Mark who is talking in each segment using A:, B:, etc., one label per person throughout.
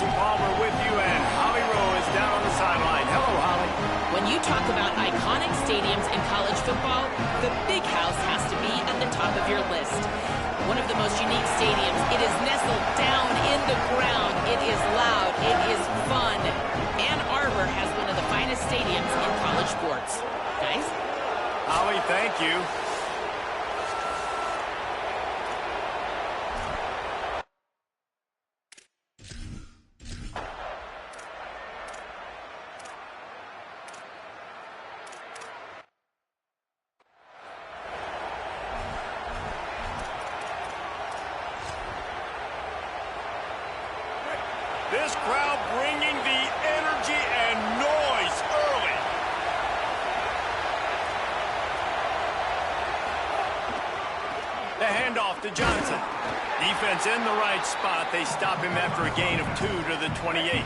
A: Jason Palmer with you, and Holly Rowe is down on the sideline. Hello, Holly.
B: When you talk about iconic stadiums in college football, the Big House has to be at the top of your list. One of the most unique stadiums. It is nestled down in the ground. It is loud. It is fun. Ann Arbor has one of the finest stadiums in college sports. Guys?
A: Holly, thank you. This crowd bringing the energy and noise early. The handoff to Johnson. Defense in the right spot. They stop him after a gain of 2 to the 28.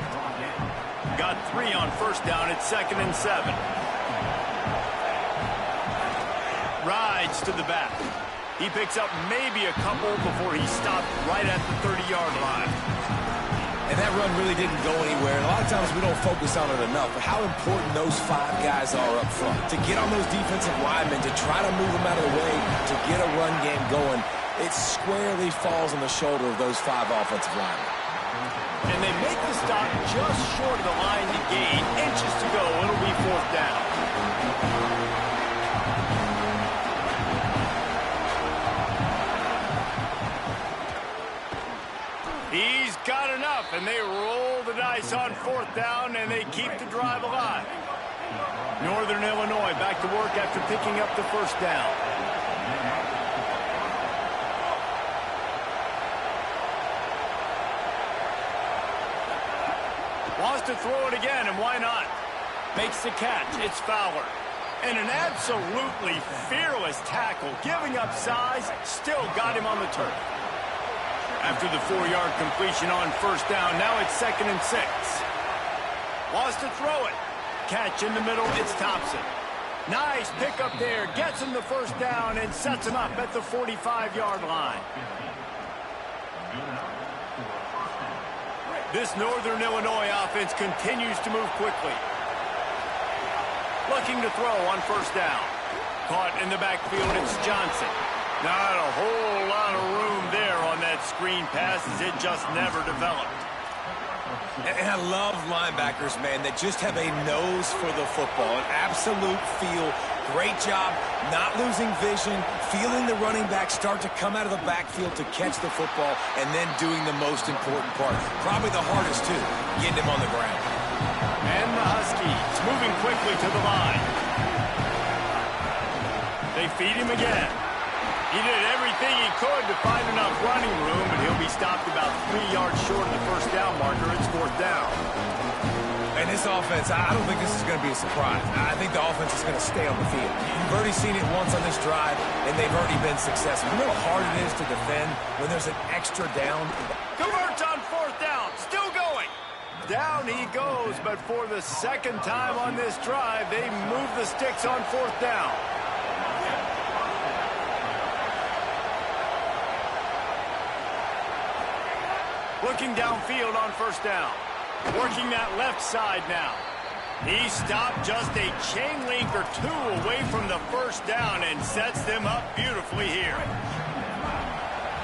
A: Got 3 on first down at 2nd and 7. Rides to the back. He picks up maybe a couple before he stopped right at the 30-yard line.
C: And that run really didn't go anywhere. And a lot of times we don't focus on it enough, but how important those 5 guys are up front. To get on those defensive linemen, to try to move them out of the way, to get a run game going, it squarely falls on the shoulder of those 5 offensive linemen.
A: And they make the stop just short of the line to gain. Inches to go. It'll be 4th down. He's got enough, and they roll the dice on 4th down, and they keep the drive alive. Northern Illinois back to work after picking up the first down. Wants to throw it again, and why not? Makes the catch. It's Fowler. And an absolutely fearless tackle, giving up size, still got him on the turf. After the 4-yard completion on first down, now it's 2nd and 6. Wants to throw it. Catch in the middle, it's Thompson. Nice pickup there, gets him the first down and sets him up at the 45-yard line. This Northern Illinois offense continues to move quickly. Looking to throw on first down. Caught in the backfield, it's Johnson. Not a whole lot of room there on that screen pass as it just never developed.
C: And I love linebackers, man, that just have a nose for the football, an absolute feel. Great job not losing vision, feeling the running back start to come out of the backfield to catch the football, and then doing the most important part. Probably the hardest, too, getting him on the ground.
A: And the Huskies moving quickly to the line. They feed him again. He did everything he could to find enough running room, but he'll be stopped about 3 yards short of the first down marker. It's 4th down.
C: And this offense, I don't think this is going to be a surprise. I think the offense is going to stay on the field. You've already seen it once on this drive, and they've already been successful. You know how hard it is to defend when there's an extra down?
A: Converts on 4th down. Still going. Down he goes, but for the 2nd time on this drive, they move the sticks on 4th down. Looking downfield on first down. Working that left side now. He stopped just a chain link or 2 away from the first down and sets them up beautifully here.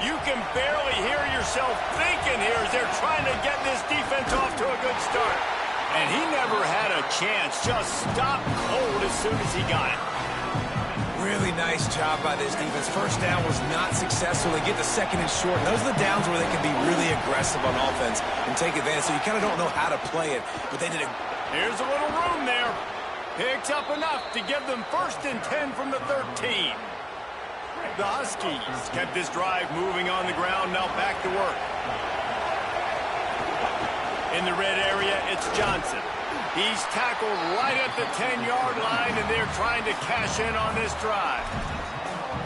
A: You can barely hear yourself thinking here as they're trying to get this defense off to a good start. And he never had a chance. Just stopped cold as soon as he got it.
C: Really nice job by this defense. First down was not successful. They get the 2nd and short. And those are the downs where they can be really aggressive on offense and take advantage. So you kind of don't know how to play it, but they did a...
A: Here's a little room there. Picks up enough to give them 1st and 10 from the 13. The Huskies kept this drive moving on the ground. Now back to work. In the red area, it's Johnson. He's tackled right at the 10-yard line, and they're trying to cash in on this drive.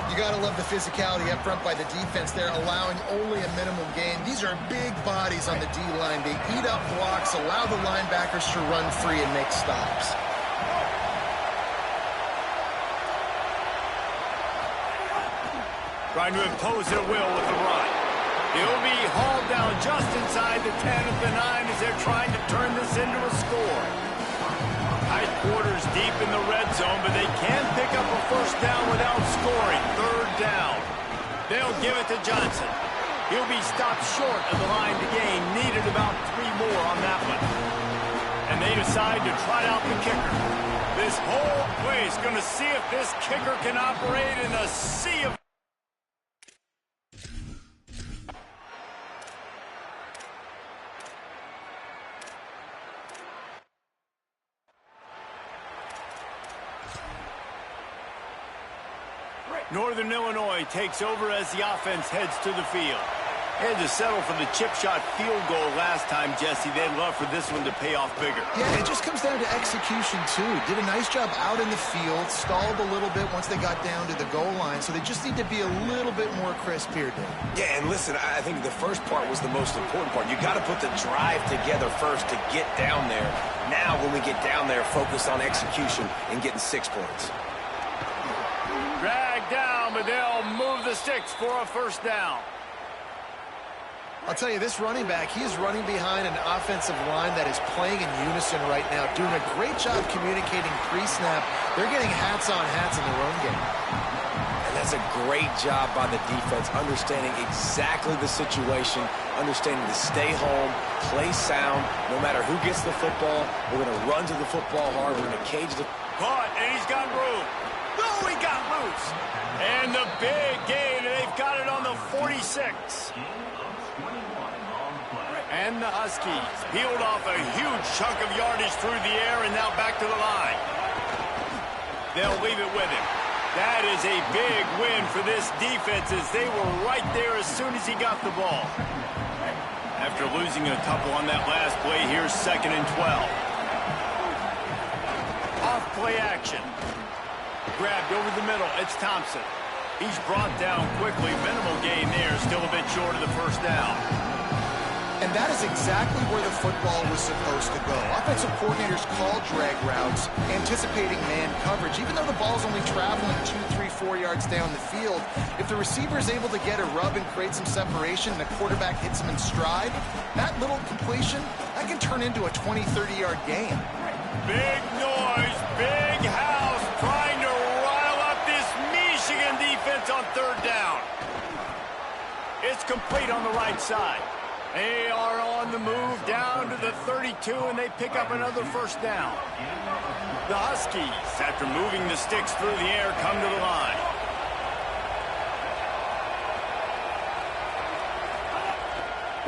D: You got to love the physicality up front by the defense there, allowing only a minimum gain. These are big bodies on the D-line. They eat up blocks, allow the linebackers to run free and make stops.
A: Trying to impose their will with the run. He'll be hauled down just inside the 10 at the 9 as they're trying to turn this into a score. Tight quarters deep in the red zone, but they can pick up a first down without scoring. Third down. They'll give it to Johnson. He'll be stopped short of the line to gain. Needed about 3 more on that one. And they decide to try out the kicker. This whole place is going to see if this kicker can operate in a sea of... Northern Illinois takes over as the offense heads to the field. Had to settle for the chip shot field goal last time, Jesse. They'd love for this one to pay off bigger.
D: Yeah, it just comes down to execution, too. Did a nice job out in the field, stalled a little bit once they got down to the goal line, so they just need to be a little bit more crisp here, Dave.
C: Yeah, and listen, I think the first part was the most important part. You got to put the drive together first to get down there. Now, when we get down there, focus on execution and getting 6 points.
A: Dragged down, but they'll move the sticks for a first down.
D: I'll tell you, this running back, he is running behind an offensive line that is playing in unison right now, doing a great job communicating pre-snap. They're getting hats on hats in the run game.
C: And that's a great job by the defense, understanding exactly the situation, understanding to stay home, play sound. No matter who gets the football, we're going to run to the football hard. We're going to cage the...
A: Caught, and he's got room. Oh, he got loose. And the big gain, and they've got it on the 46. And the Huskies peeled off a huge chunk of yardage through the air and now back to the line. They'll leave it with him. That is a big win for this defense as they were right there as soon as he got the ball. After losing a couple on that last play, here's 2nd and 12. Off play action. Grabbed over the middle. It's Thompson. He's brought down quickly. Minimal gain there. Still a bit short of the first down.
D: And that is exactly where the football was supposed to go. Offensive coordinators call drag routes, anticipating man coverage. Even though the ball's only traveling 2, 3, 4 yards down the field, if the receiver is able to get a rub and create some separation and the quarterback hits him in stride, that little completion, that can turn into a 20, 30-yard gain.
A: Big noise, big house, trying to rile up this Michigan defense on 3rd down. It's complete on the right side. They are on the move down to the 32, and they pick up another first down. The Huskies, after moving the sticks through the air, come to the line.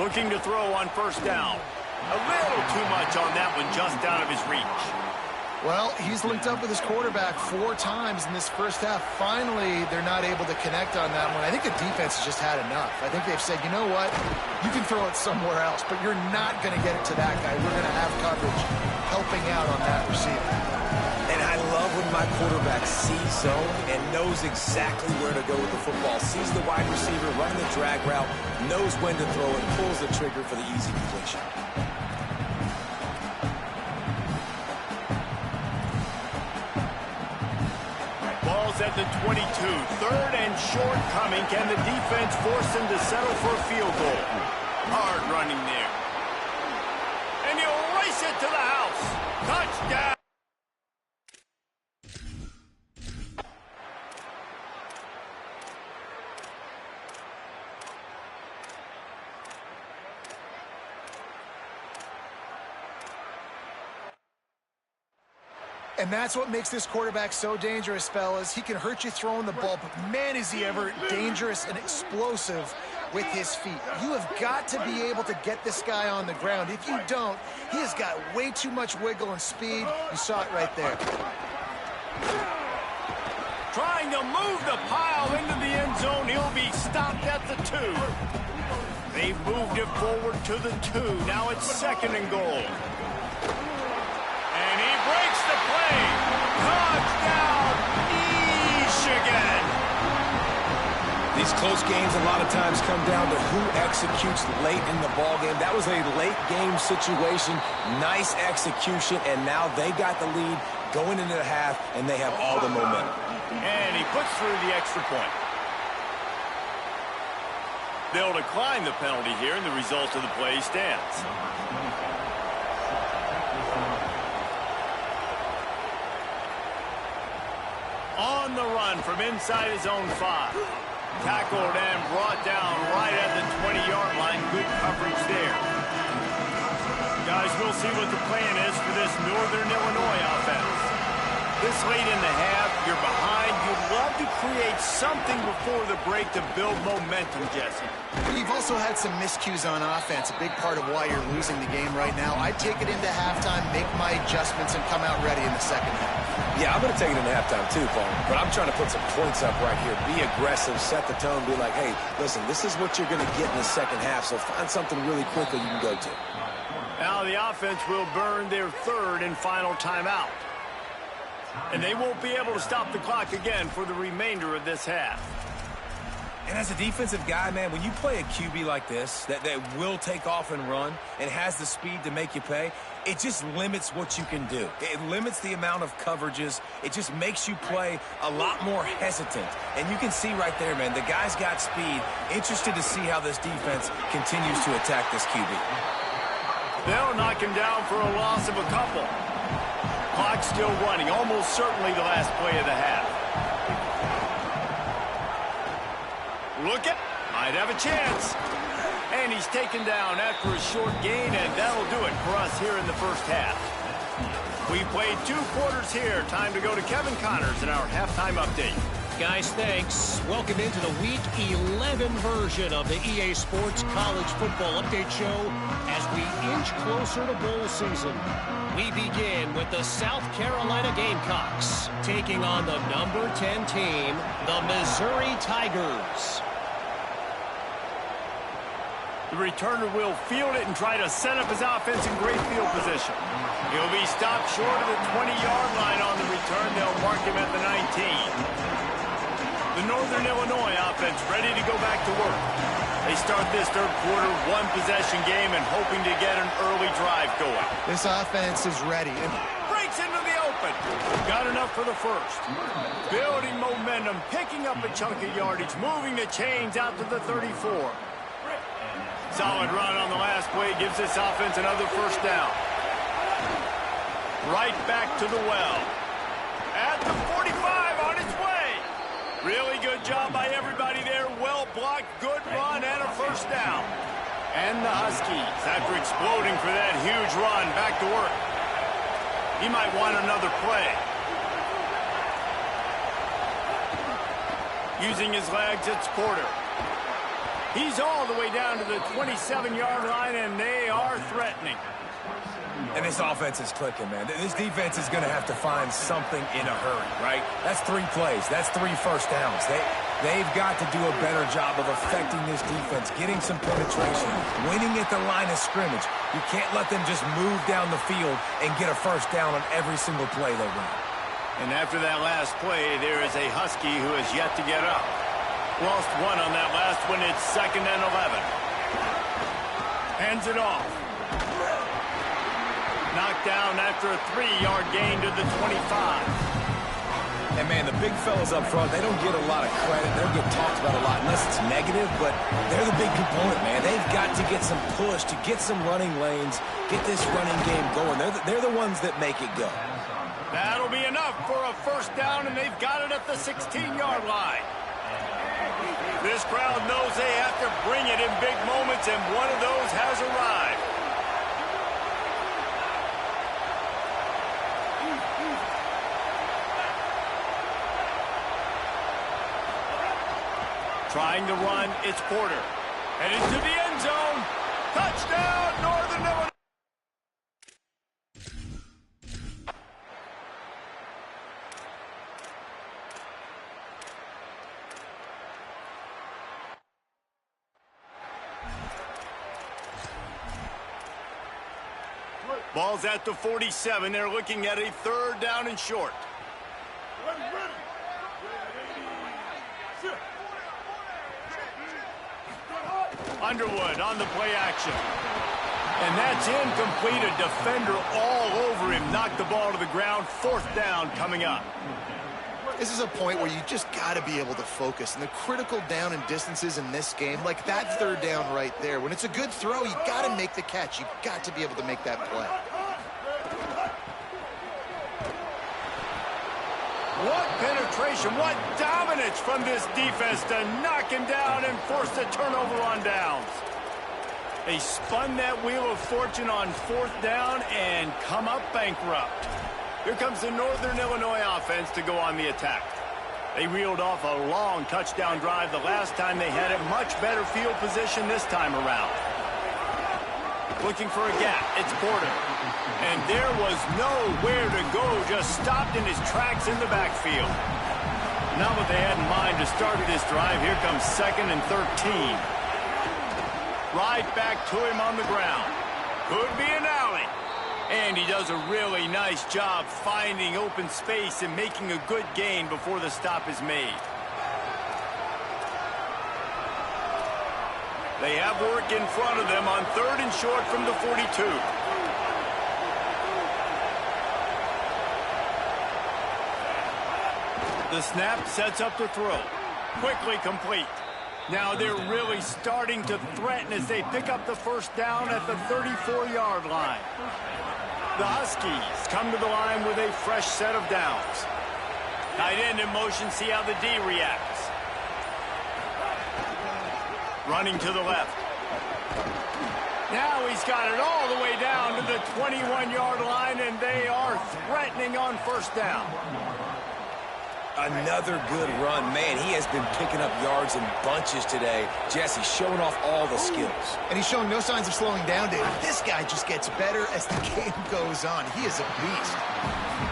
A: Looking to throw on first down. A little too much on that one, just out of his reach.
D: Well, he's linked up with his quarterback 4 times in this first half. Finally, they're not able to connect on that one. I think the defense has just had enough. I think they've said, you know what, you can throw it somewhere else, but you're not going to get it to that guy. We're going to have coverage helping out on that receiver.
C: And I love when my quarterback sees zone and knows exactly where to go with the football. Sees the wide receiver running the drag route, knows when to throw it, pulls the trigger for the easy completion.
A: At the 22, 3rd and short coming. Can the defense force them to settle for a field goal? Hard running there. And he'll race it to the house. Touchdown.
D: And that's what makes this quarterback so dangerous, fellas. He can hurt you throwing the ball, but man, is he ever dangerous and explosive with his feet. You have got to be able to get this guy on the ground. If you don't, he has got way too much wiggle and speed. You saw it right there.
A: Trying to move the pile into the end zone. He'll be stopped at the 2. They've moved it forward to the 2. Now it's 2nd and goal. And he breaks the play. Touchdown, Michigan.
C: These close games a lot of times come down to who executes late in the ball game. That was a late game situation. Nice execution, and now they got the lead going into the half, and they have all the momentum.
A: And he puts through the extra point. They'll decline the penalty here, and the result of the play stands. On the run from inside his own 5. Tackled and brought down right at the 20-yard line. Good coverage there. Guys, we'll see what the plan is for this Northern Illinois offense. This late in the half, you're behind. You'd love to create something before the break to build momentum, Jesse.
D: You've also had some miscues on offense, a big part of why you're losing the game right now. I'd take it into halftime, make my adjustments, and come out ready in the second half.
C: Yeah, I'm going to take it into halftime too, Paul. But I'm trying to put some points up right here. Be aggressive, set the tone, be like, hey, listen, this is what you're going to get in the second half, so find something really quickly you can go to.
A: Now the offense will burn their third and final timeout. And they won't be able to stop the clock again for the remainder of this half.
C: And as a defensive guy, man, when you play a QB like this, that will take off and run and has the speed to make you pay, it just limits what you can do. It limits the amount of coverages. It just makes you play a lot more hesitant. And you can see right there, man, the guy's got speed. Interested to see how this defense continues to attack this QB.
A: They'll knock him down for a loss of a couple. Clock still running, almost certainly the last play of the half. Look at, might have a chance. And he's taken down after a short gain, and that'll do it for us here in the first half. We played 2 quarters here. Time to go to Kevin Connors in our halftime update.
E: Guys, thanks. Welcome into the Week 11 version of the EA Sports College Football Update Show as we inch closer to bowl season. We begin with the South Carolina Gamecocks taking on the number 10 team, the Missouri Tigers.
A: The returner will field it and try to set up his offense in great field position. He'll be stopped short of the 20-yard line on the return. They'll mark him at the 19. The Northern Illinois offense ready to go back to work. They start this third quarter one-possession game and hoping to get an early drive going.
D: This offense is ready.
A: Breaks into the open. Got enough for the first. Building momentum, picking up a chunk of yardage, moving the chains out to the 34. Solid run on the last play gives this offense another first down. Right back to the well. At the 45 on its way. Really good job by everybody there. Well blocked, good run, and a first down. And the Huskies, after exploding for that huge run, back to work. He might want another play. Using his legs, it's Porter. He's all the way down to the 27-yard line, and they are threatening.
C: And this offense is clicking, man. This defense is going to have to find something in a hurry, right? That's 3 plays. That's 3 first downs. They've got to do a better job of affecting this defense, getting some penetration, winning at the line of scrimmage. You can't let them just move down the field and get a first down on every single play they run.
A: And after that last play, there is a Husky who has yet to get up. Lost one on that last one. It's 2nd and 11. Hands it off. Knocked down after a 3-yard gain to the 25.
C: And, man, the big fellas up front, they don't get a lot of credit. They don't get talked about a lot unless it's negative, but they're the big component, man. They've got to get some push, to get some running lanes, get this running game going. They're the ones that make it go.
A: That'll be enough for a first down, and they've got it at the 16-yard line. This crowd knows they have to bring it in big moments, and one of those has arrived. Trying to run, it's Porter. And into the end zone. Touchdown, Northern Illinois. Ball's at the 47. They're looking at a 3rd down and short. Underwood on the play action. And that's incomplete. A defender all over him. Knocked the ball to the ground. 4th down coming up.
D: This is a point where you just got to be able to focus. And the critical down and distances in this game, like that third down right there, when it's a good throw, you got to make the catch. You've got to be able to make that play.
A: What penetration, what dominance from this defense to knock him down and force the turnover on downs. They spun that wheel of fortune on fourth down and come up bankrupt. Here comes the Northern Illinois offense to go on the attack. They reeled off a long touchdown drive the last time they had it. Much better field position this time around. Looking for a gap. It's Porter. And there was nowhere to go. Just stopped in his tracks in the backfield. Not what they had in mind to start this drive. Here comes 2nd and 13. Right back to him on the ground. Could be an alley. And he does a really nice job finding open space and making a good gain before the stop is made. They have work in front of them on 3rd and short from the 42. The snap sets up the throw. Quickly complete. Now they're really starting to threaten as they pick up the first down at the 34-yard line. The Huskies come to the line with a fresh set of downs. Tight end in motion, see how the D reacts. Running to the left. Now he's got it all the way down to the 21-yard line, and they are threatening on first down.
C: Another good run. Man, he has been picking up yards in bunches today. Jesse showing off all the skills.
D: And he's showing no signs of slowing down, David. This guy just gets better as the game goes on. He is a beast.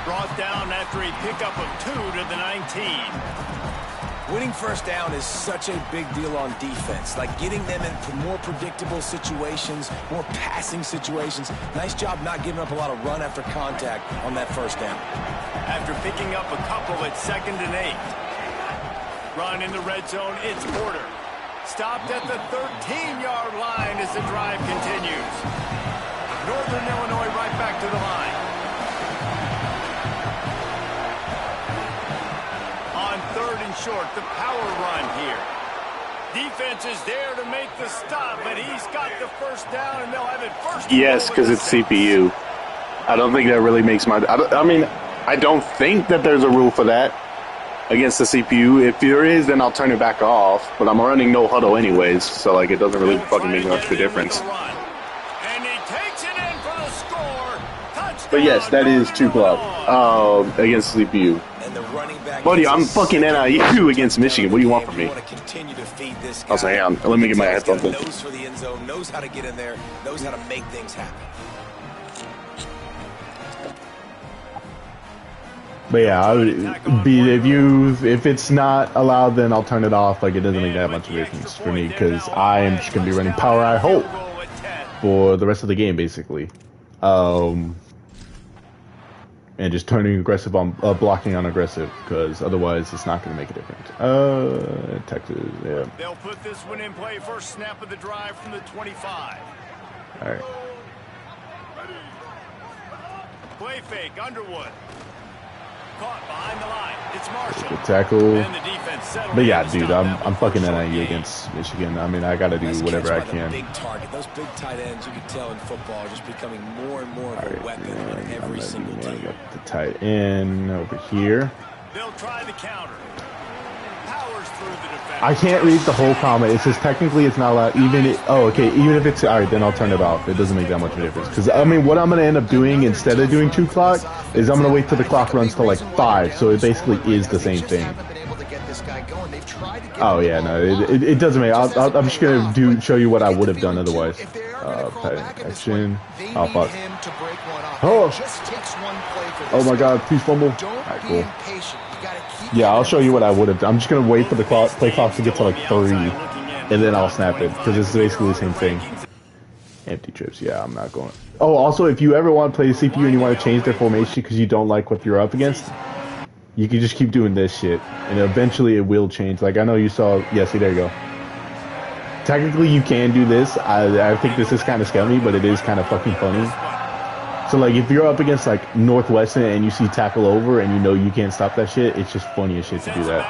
A: Brought down after a pickup of 2 to the 19.
C: Winning first down is such a big deal on defense. Like getting them into more predictable situations, more passing situations. Nice job not giving up a lot of run after contact on that first down.
A: After picking up a couple at 2nd and 8. Run in the red zone, it's Porter. Stopped at the 13-yard line as the drive continues. Northern Illinois right back to the line. On 3rd and short, the power run here. Defense is there to make the stop, but he's got the first down, and they'll have it first.
F: Yes, because it's CPU. I don't think that really makes my... I don't think that there's a rule for that against the CPU. If there is, then I'll turn it back off. But I'm running no huddle anyways, so like it doesn't really fucking make much of a difference.
A: And he takes it in for the score. Touchdown,
F: But yes, that is 2 o'clock against CPU.
C: And the running back,
F: Buddy, I'm fucking NIU against Michigan. What do you want from me?
C: I'll
F: say, hang on, let me get my headphones in.
C: Knows for the end zone, knows how to get in there, knows how to make things happen.
G: But yeah, I would be if it's not allowed, then I'll turn it off. Like it doesn't make that much of a difference for me because I am just gonna be running power. I hope for the rest of the game, basically, and just turning aggressive on blocking on aggressive because otherwise it's not gonna make a difference. Texas, yeah.
A: They'll put this one in play. First snap of the drive from the 25.
G: All right.
A: Play fake, Underwood. Caught behind the line. It's Marshall.
G: Good tackle.
A: And the defense settled.
G: But yeah, dude, I'm fucking NIU against Michigan. I mean, I gotta do whatever I can.
C: Big target. Those big tight ends, you can tell in football, are just becoming more and more of a weapon on every single team.
G: Got the tight end over here.
A: They'll try the counter. Powers through the defense.
G: I can't read the whole comment. It says technically it's not allowed. Even if it's all right, then I'll turn it off. It doesn't make that much of a difference. Because I mean, what I'm gonna end up doing instead of doing 2 o'clock is I'm gonna wait till the clock runs to like 5. So it basically is the same thing. Oh yeah, no, it doesn't make. I'm just gonna show you what I would have done otherwise. Action. Oh fuck. Oh my god, please fumble. Alright, cool. Yeah, I'll show you what I would have done. I'm just gonna wait for the play clock to get to like 3, and then I'll snap it because it's basically the same thing. Empty trips. Yeah, I'm not going. Oh, also, if you ever want to play the CPU and you want to change their formation because you don't like what you're up against, you can just keep doing this shit, and eventually it will change. Like I know you saw. Yeah, see, there you go. Technically, you can do this. I think this is kind of scummy, but it is kind of fucking funny. So, like, if you're up against, like, Northwestern and you see tackle over and you know you can't stop that shit, it's just funny as shit to do that.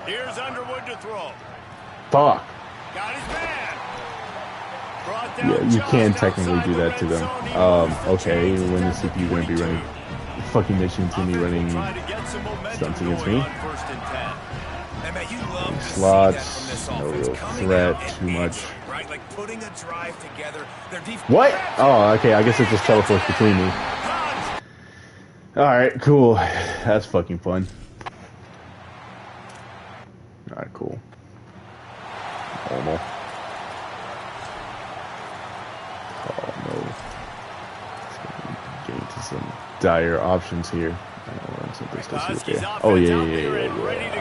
A: Here's Underwood to throw.
G: Fuck.
A: Got his man.
G: Yeah, you can technically do that to them. Okay, when is CPU going to be running fucking missions to me running stunts against me? Slots, no real threat, too much. What? Oh, okay, I guess it just teleports between me. Alright, cool. That's fucking fun. Alright, cool. Normal. Oh no. Getting to some dire options here. Oh yeah. I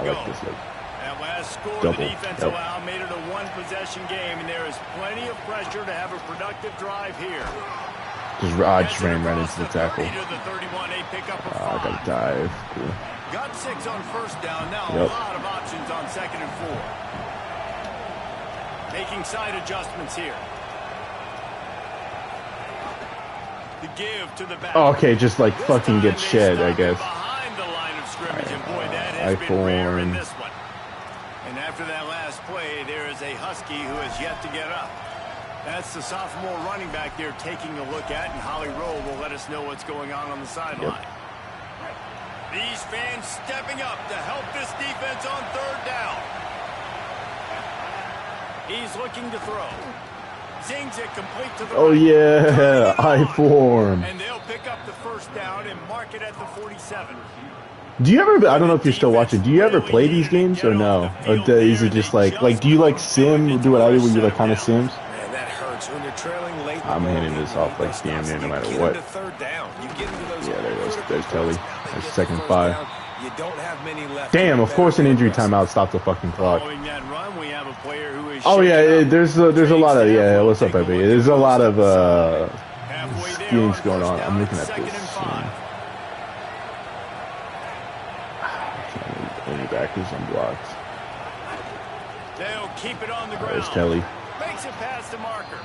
G: like this look.
A: That last score
G: Double.
A: the defense allowed made it a one-possession game, and there is plenty of pressure to have a productive drive here.
G: I just ran right into the tackle.
A: I
G: gotta dive. Cool.
A: Got 6 on first down. Now a lot of options on 2nd and 4. Making side adjustments here. The give to the back.
G: Oh, okay, just like fucking get shed, I guess.
A: Behind the line of scrimmage, and boy, that has been rare in this one. And after that last play, there is a Husky who has yet to get up. That's the sophomore running back there taking a look at, and Holly Rowe will let us know what's going on the sideline. These fans stepping up to help this defense on 3rd down. He's looking to throw. Zings it complete to the
G: Oh yeah, I form.
A: And they'll pick up the 1st down and mark it at the 47.
G: Do you ever, I don't know if you're still watching, do you ever play these games or no? Or is it just like do you like sim, do what I do where you like kind of sims?
C: Man, that hurts when you're trailing late.
G: I'm handing this off like damn near no matter what. Yeah, there goes, there's Kelly. There's 2nd and 5.
C: You don't have many left.
G: Damn, of course an injury timeout stopped the fucking clock. Oh yeah, there's a lot of, what's up, baby? There's a lot of schemes going on. I'm looking at this. Any backers unblocked.
A: They'll keep it on the ground.
G: There's Kelly.
A: Makes it past the marker.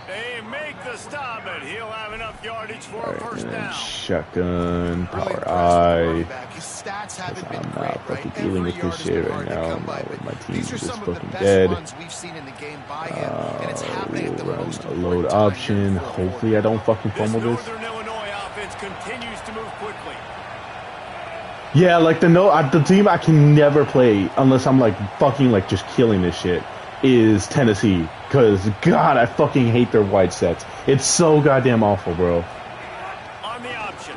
A: They make the stop, but he'll have enough yardage for a 1st down.
G: Shotgun, power eye. I'm not fucking dealing with this shit right now. My team's just fucking dead. We'll run a load option. Hopefully I don't fucking fumble this.
A: Northern Illinois offense continues to move quickly.
G: Yeah, like the team I can never play unless I'm like fucking like just killing this shit is Tennessee. Because, God, I fucking hate their wide sets. It's so goddamn awful, bro.
A: On the option.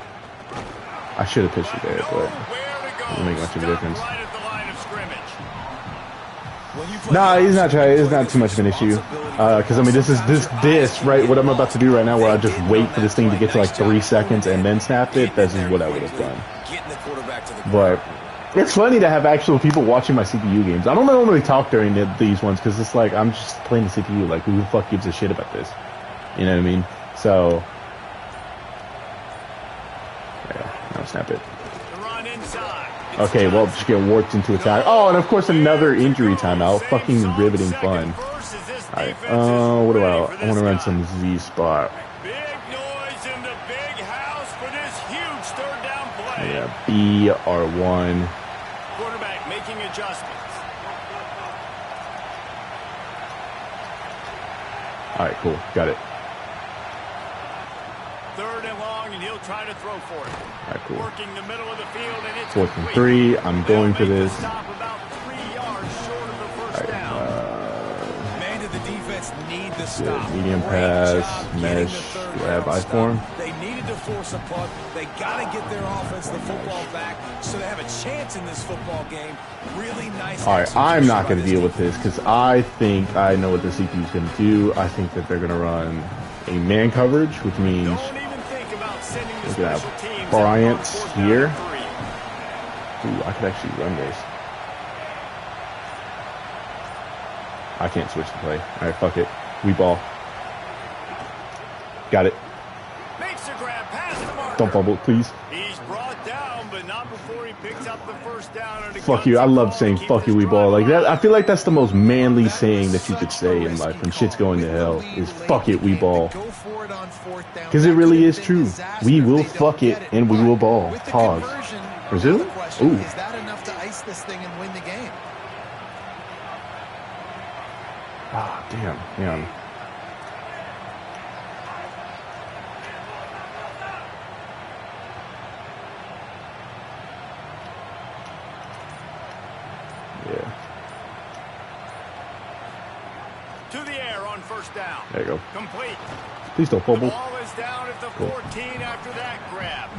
G: I should have pitched it there, but it doesn't make much of a difference. Nah, he's not trying. It's not too much of an issue. Because, I mean, this, right, what I'm about to do right now, where I just wait for this thing to get to like 3 seconds and then snap it, this is what I would have done. But it's funny to have actual people watching my CPU games. I don't normally talk during these ones because it's like I'm just playing the CPU. Like, who the fuck gives a shit about this? You know what I mean? So, yeah, now snap it. Okay, well, just get warped into attack. Oh, and of course another injury timeout. Fucking riveting fun. Alright, what do I want to run some Z spot. Yeah, B, R1.
A: Quarterback making adjustments.
G: Alright, cool. Got it.
A: 3rd and long, and he'll try to throw for it.
G: Alright, cool.
A: Working the middle of the field, and it's
G: 4th and 3. I'm going for this.
A: Stop about 3 yards short of the 1st down.
C: Man, did the defense need the stop?
G: Medium pass, mesh. Do I have I form?
C: They needed to force a punt. They got to get their offense the football back so they have a chance in this football game. Really nice.
G: All right, I'm not going to deal with this because I think I know what the CPU is going to do. I think that they're going to run a man coverage, which means we're going to have Bryant here. Ooh, I could actually run this. I can't switch the play. All right, fuck it. We ball. Got it. Don't fumble, please.
A: He's brought down, but not before he picks up the first down.
G: Fuck you. I love saying fuck you, we ball. Like that. I feel like that's the most manly saying that you could say in life when shit's going to hell is fuck it, we ball. Because it really is true. We will fuck it and we will ball. Pause. Brazil? Ooh.
D: Is that enough to ice this thing and win the game?
G: Ah, damn. Yeah.
A: To the air on first down.
G: There you go.
A: Complete.
G: Please don't fumble.
A: The ball is down at the 14 after that grab.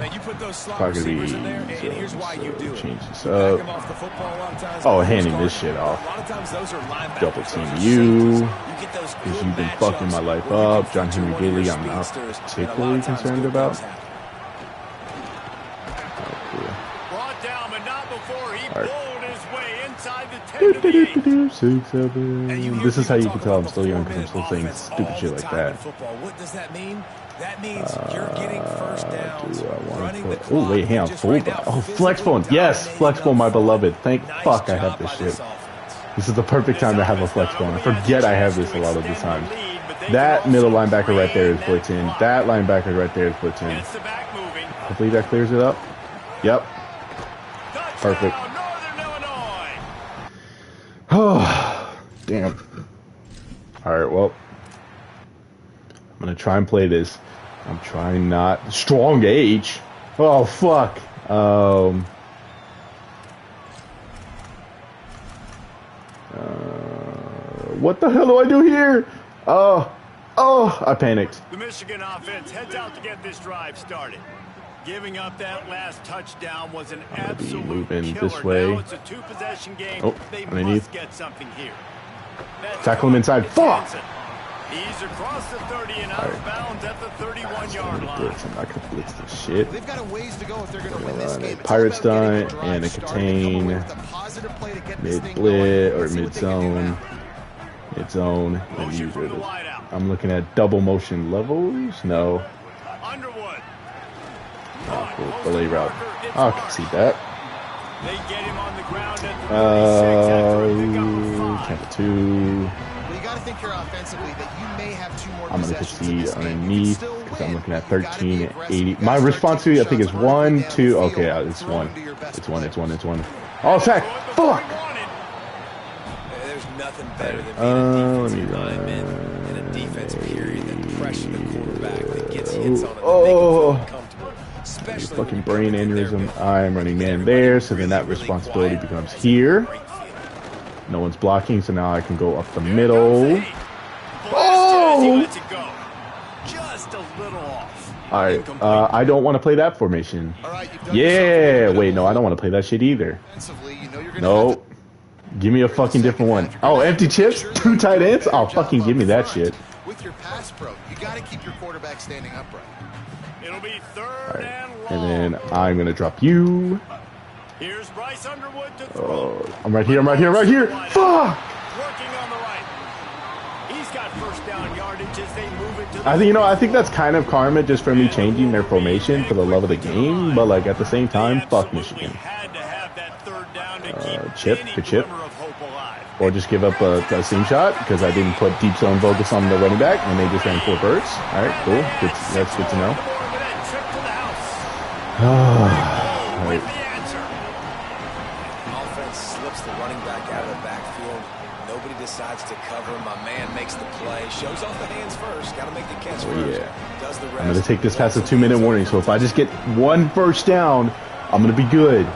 C: Now you put those slot receivers in there, and here's why you do it.
G: Change this
C: Back
G: up.
C: him off the football a lot of times.
G: Oh, handing this shit off.
C: A lot of times those are linebackers.
G: Double team
C: or
G: you.
C: safeties. get those
G: Because
C: good
G: you've been
C: matchups
G: fucking my life
C: where you
G: up.
C: can
G: John
C: feature
G: Henry
C: one of your
G: Daly, I'm not
C: speedsters, and a lot
G: particularly
C: of times
G: concerned
C: good
G: about.
C: things happen.
A: Brought down, but not before he
G: All right.
A: pulled his way inside the 10 to the 8.
G: This is how you can tell I'm still young because I'm still saying stupid shit like that.
C: What does that mean? That means you're getting first downs, running the clock.
G: Oh, wait, hang on. Fullback. Oh, flex phone. Yes, flex phone, my beloved. Thank fuck I have this shit. This is the perfect time to have a flex phone. I forget I have this a lot of the time. That middle linebacker right there is blitzed in. That linebacker right there is blitzed in. Hopefully that clears it up. Yep. Perfect. Oh, damn. Alright, well. I'm going to try and play this. I'm trying not... Strong H? Oh, fuck. What the hell do I do here? Oh, I panicked.
A: The Michigan offense heads out to get this drive started. Giving up that last touchdown was an absolute
G: moving
A: killer.
G: this way.
A: Now it's a two-possession game.
G: Oh,
A: They
G: underneath.
A: must get something here. That's
G: Tackle him inside. Fuck!
A: He's across the 30 and out of bounds at the 31-yard line.
G: Blitz. I'm not gonna blitz this shit.
D: They've got a ways to go if they're going to win this game. It's
G: Pirates
D: all about getting
G: done,
D: the drive
G: and a
D: started and
G: contain,
D: come away with a positive play to get this
G: mid
D: thing
G: split
D: going.
G: or
D: Let's see
G: mid
D: what they can do
G: zone.
D: now.
G: Mid zone. And
A: Motion
G: use
A: from
G: it.
A: the wideout.
G: I'm looking at double motion levels. No.
A: Underwood.
G: Oh, cool. Delay route. I can see that.
A: They get him on the ground at the 36 after a pickup of 5.
G: Tampa 2.
D: Well, you got to think here offensively that you may have two more
G: I'm going to
D: possessions in
G: concede
D: this game. You can
G: underneath
D: still
G: because I'm
D: win.
G: looking at
D: You gotta be
G: 13
D: aggressive.
G: 80.
D: You gotta
G: My
D: start
G: responsibility, I think, is
D: taking shots
G: 1,
D: down
G: 2.
D: the
G: Okay,
D: field,
G: yeah, it's
D: throwing
G: 1.
D: to your best
G: It's 1.
D: player.
G: It's 1. It's 1. Oh, sack! Fuck!
C: There's nothing better than being a
G: let me
C: defensive
G: run.
C: lineman in a defense period that pressure the quarterback that gets hits on him
G: Oh.
C: and make him feel uncomfortable. Especially when
G: Fucking
C: you
G: brain
C: put it in their
G: aneurysm.
C: middle.
G: I'm running man
C: Everybody
G: there, so then
C: really,
G: that
C: really
G: responsibility
C: quiet.
G: becomes
C: It's
G: here.
C: a great feeling.
G: No one's blocking, so now I can go up the middle.
A: Oh!
G: Oh!
A: Lets it go. Just a little off.
G: Alright, I don't want to play that formation.
D: All right, you've done
G: Yeah,
D: yourself a
G: wait, no, I don't want to play that shit either.
D: defensively. You know you're gonna
G: No.
D: have to-
G: Give me a fucking different one. Oh, empty chips? 2 tight ends? Oh, fucking give me that shit.
D: With your pass pro, you got to keep your quarterback standing upright.
A: It'll be third
G: Alright,
A: and
G: and
A: long.
G: then I'm going to drop you.
A: Here's Bryce Underwood to throw.
G: Oh, I'm right here, I'm right here, I'm right here. Fuck!
A: Working on the right. He's got first down yardage as they move it to the
G: I think that's kind of karma just for me changing their formation for the love of the game, but like at the same time, fuck Michigan.
A: Had to have that third down to keep
G: Chip,
A: any
G: good chip.
A: glimmer of hope alive.
G: Or just give up a seam shot because I didn't put deep zone focus on the running back and they just ran 4 birds. Alright, cool. That's good to know.
A: Trip to the house.
G: Alright.
A: With the answer.
C: Offense slips the running back out of the backfield. Nobody decides to cover him. My man makes the play. Shows off the hands first. Got to make the catch first.
G: Yeah.
C: Does the rest.
G: I'm going to take this past a 2-minute warning, so if I just get 1 first down, I'm going to be good.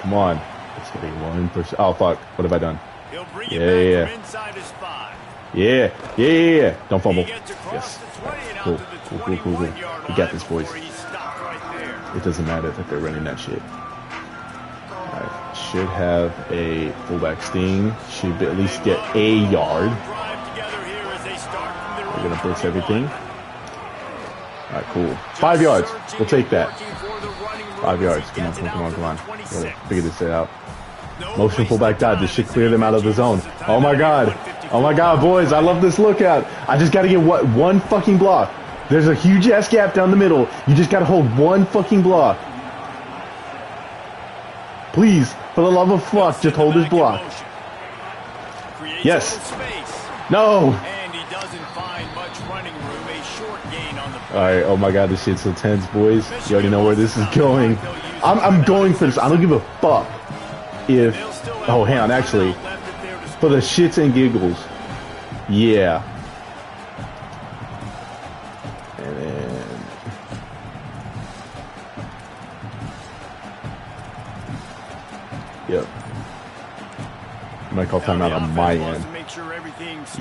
G: Come on. Let's get a 1 first. Oh, fuck. What have I done?
A: He'll bring
G: Yeah,
A: it back
G: yeah.
A: from inside his 5.
G: Yeah. Don't fumble.
A: He gets across
G: Yes.
A: the 20 and
G: Cool.
A: out to the
G: Cool.
A: 21-yard
G: We got
A: line
G: this, boys.
A: before he stopped right there.
G: It doesn't matter that they're running that shit. I should have a fullback sting. Should at least get a yard.
A: Drive together here as they start from their
G: We're
A: own
G: gonna blitz
A: 21.
G: everything. Alright, cool. 5 yards. We'll take that. 5 yards. Come on. We'll figure this out. Motion fullback dodge. This should clear them out of the zone. Oh my god, boys. I love this lookout. I just gotta get 1 fucking block. There's a huge ass gap down the middle. You just gotta hold one fucking block. Please, for the love of fuck, just hold his block. Yes. No.
A: And he doesn't find much running room. A short gain on the play.
G: All right. Oh my God, this shit's so tense, boys. You already know where this is going. I'm going for this. I don't give a fuck if. Oh, hang on. Actually, for the shits and giggles. Yeah. And then. Yep. Might call timeout on my end.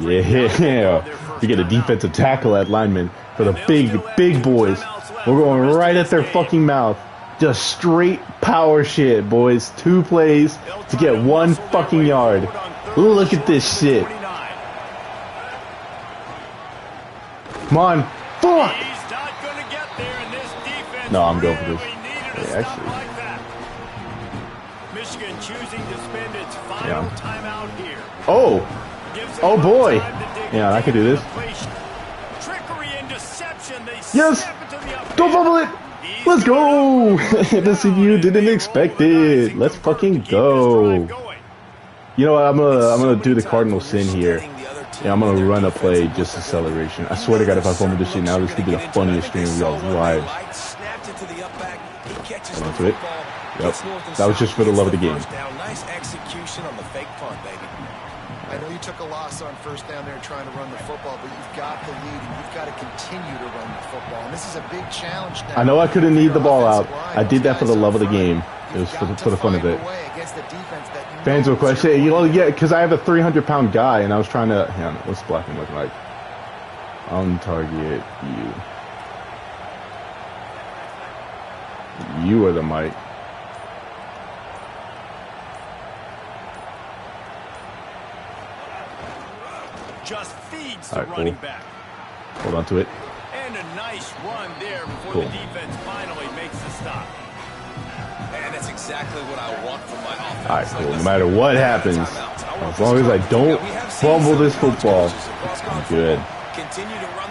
G: Yeah. You get a defensive tackle at lineman for the big boys. We're going right at their fucking mouth. Just straight power shit, boys. 2 plays to get 1 fucking yard. Look at this shit. Come on. Fuck. No, I'm going for this. Yeah, actually.
A: Michigan choosing to spend its final timeout here.
G: Oh. Oh boy. Yeah, I can do this.
A: Trickery and deception.
G: Yes. Don't fumble it. Let's go. The CPU didn't expect it. Let's fucking go. You know what? I'm gonna do the cardinal sin here. Yeah, I'm gonna run a play just acceleration. I swear to God, if I fumble this shit now, this could be the funniest stream of y'all's lives. Hold on to it. Yep. That was just for the love of the game.
C: Nice execution on the fake punt, baby.
D: I know you took a loss on first down there trying to run the football, but you've got the lead and you've got to continue to run the football. And this is a big challenge now.
G: I know I couldn't need the ball out. I did that for the love of the game. It was for the fun of it. Fans will question, you know, yeah, because I have a 300-pound guy, and I was trying to. Hang on, what's blocking look like? On target, you. You are the mic.
A: Just feeds the running back.
G: Hold on to it.
A: And a nice run there before the defense finally makes the stop.
C: And that's exactly what I want from my offense.
G: All right, cool. No matter what happens, as long as I don't fumble this football, I'm good.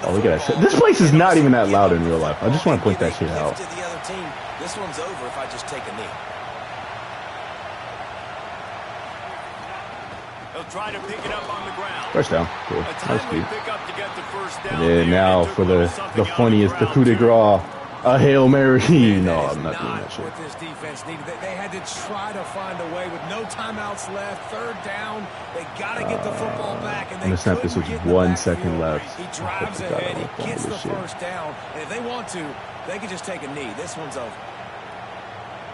G: Oh, look at that shit. This place is not even that loud in real life. I just want to point that shit out.
C: This one's over if I just take a knee.
A: They'll try to pick it up on the ground.
G: First down. Cool. That's good. And then now for the funniest, the coup de grace. A Hail Mary. No, I'm not doing that shit.
C: What this defense needed. They had to try to find a way with no timeouts left. Third down. They got to get the football back. And
G: I'm going to snap this with 1 second left.
C: He drives ahead. He gets the first down. And if they want to, they can just take a knee. This one's over.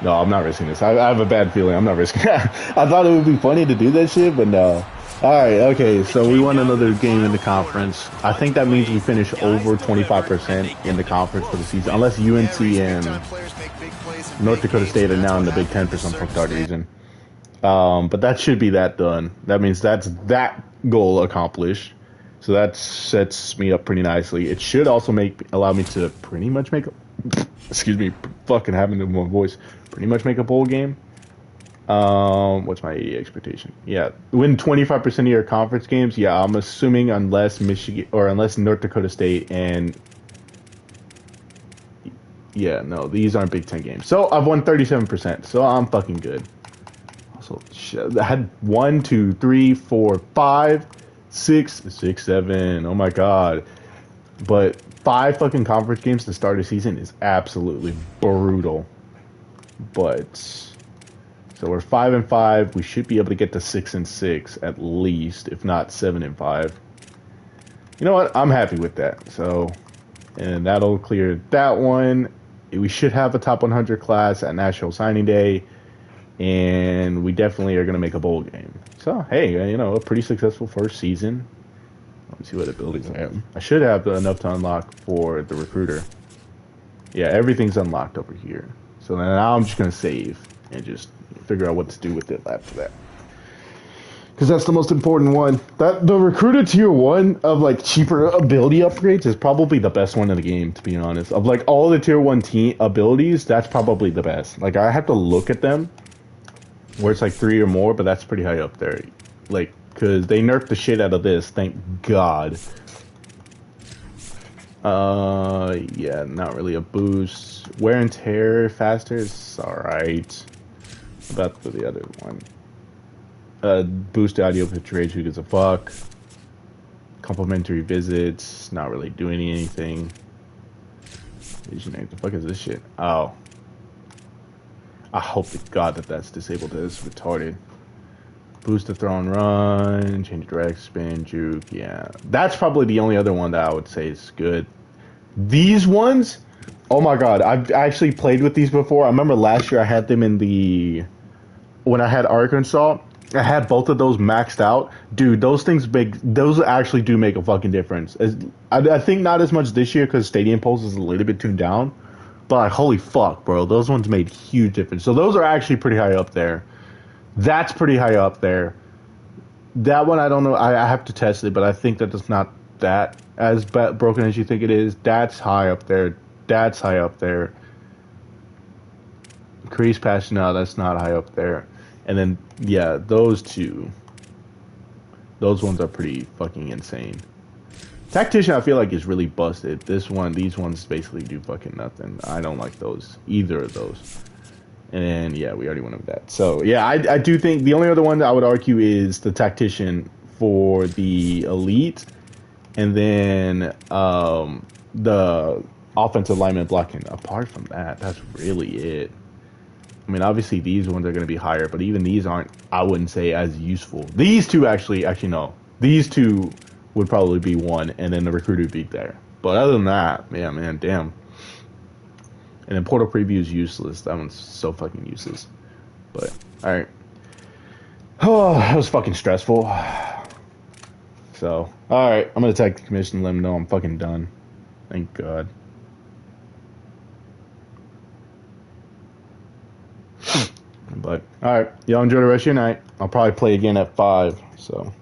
G: No, I'm not risking this. I have a bad feeling. I'm not risking it. I thought it would be funny to do that shit, but no. All right, okay, so we won another game in the conference. I think that means we finish over 25% in the conference for the season, unless UNC and North Dakota State are now in the Big Ten for some fucked reason. But that should be that done. That means that's that goal accomplished. So that sets me up pretty nicely. It should also allow me to pretty much make excuse me, fucking having my voice, pretty much make a bowl game. What's my expectation? Yeah, win 25% of your conference games. Yeah, I'm assuming unless Michigan or unless North Dakota State and yeah, no, these aren't Big Ten games. So I've won 37%. So I'm fucking good. Also, I had 1, 2, 3, 4, 5, 6, 7. Oh my god! But 5 fucking conference games to start a season is absolutely brutal. But so we're 5-5. We should be able to get to 6-6 at least, if not 7-5. You know what? I'm happy with that. So, and that'll clear that one. We should have a top 100 class at National Signing Day, and we definitely are going to make a bowl game. So, hey, you know, a pretty successful first season. Let me see what abilities I have. I should have enough to unlock for the recruiter. Yeah, everything's unlocked over here. So then now I'm just going to save and just figure out what to do with it after that. Because that's the most important one. The recruiter tier 1 of like cheaper ability upgrades is probably the best one in the game, to be honest. Of like all the tier 1 team abilities, that's probably the best. Like I have to look at them where it's like 3 or more, but that's pretty high up there. Like, because they nerfed the shit out of this, thank God. Yeah, not really a boost. Wear and tear faster is alright. About the other one. Boost audio pitch rate, who gives a fuck. Complimentary visits, not really doing anything. What the fuck is this shit? Oh. I hope to God that that's disabled. That is retarded. Boost the throw and run, change direct, spin, juke, yeah. That's probably the only other one that I would say is good. These ones, oh my God, I've actually played with these before. I remember last year I had them in when I had Arkansas, I had both of those maxed out. Dude, those actually do make a fucking difference. I think not as much this year because Stadium Pulse is a little bit tuned down. But like, holy fuck, bro, those ones made huge difference. So those are actually pretty high up there. That's pretty high up there. That one, I don't know. I have to test it, but I think that it's not that as broken as you think it is. That's high up there. That's high up there. Increase passion, no, that's not high up there. And then, yeah, those two. Those ones are pretty fucking insane. Tactician, I feel like, is really busted. These ones basically do fucking nothing. I don't like those. Either of those. And yeah, we already went over that. So yeah, I do think the only other one that I would argue is the Tactician for the Elite. And then the offensive lineman blocking. Apart from that, that's really it. I mean, obviously these ones are going to be higher, but even these aren't, I wouldn't say, as useful. These two actually no. These two would probably be one, and then the recruiter would be there. But other than that, yeah, man, damn. And then portal preview is useless. That one's so fucking useless. But, alright. Oh, that was fucking stressful. So, alright, I'm going to text the commission and let them know I'm fucking done. Thank God. But, alright, y'all enjoy the rest of your night. I'll probably play again at 5, so...